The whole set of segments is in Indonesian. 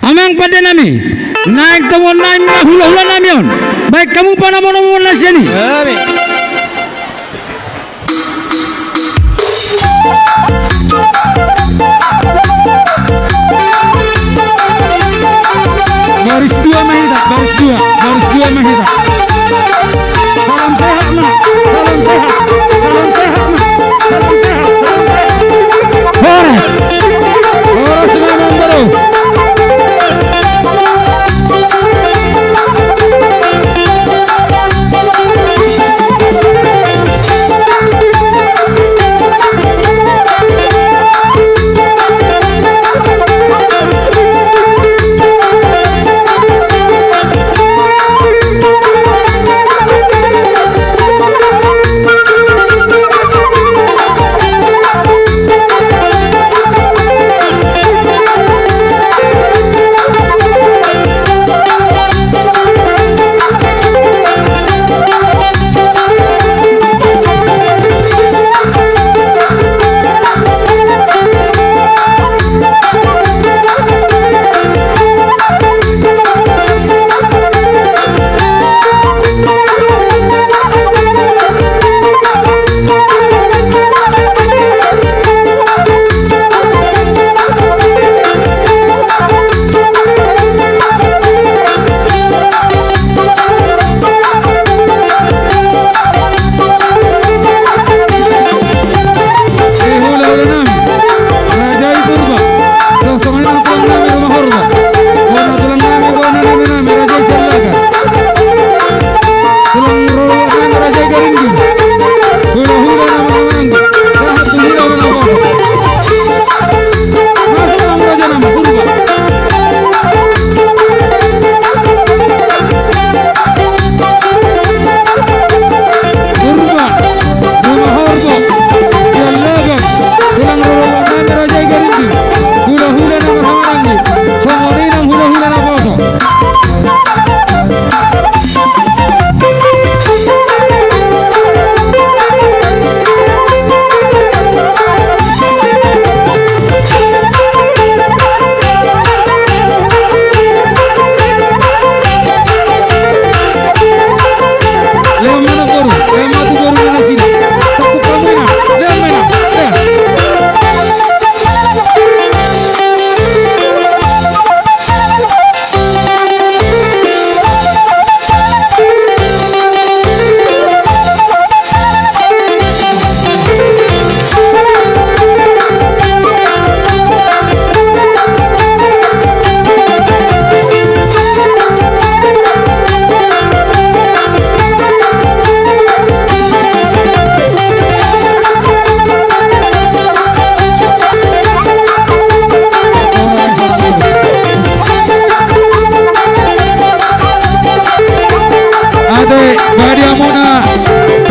amang pada nami naik tawon naik hula-hula namion. Baik kamu pana mono sini. Baris dua mahita, baris dua mahita. Salam sehat mak, salam sehat, salam sehat mak, salam sehat, salam sehat. Horas memang baru.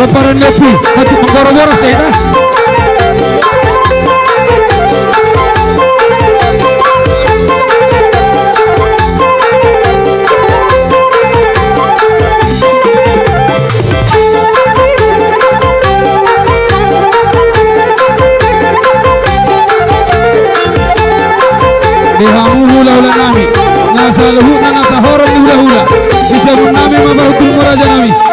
Keparan lepu, satu menggoro-goro saya. Dihamu hula-hula nami, nasa luhut na nasa horon hula-hula. Bisa nami mabarutul muraja nami.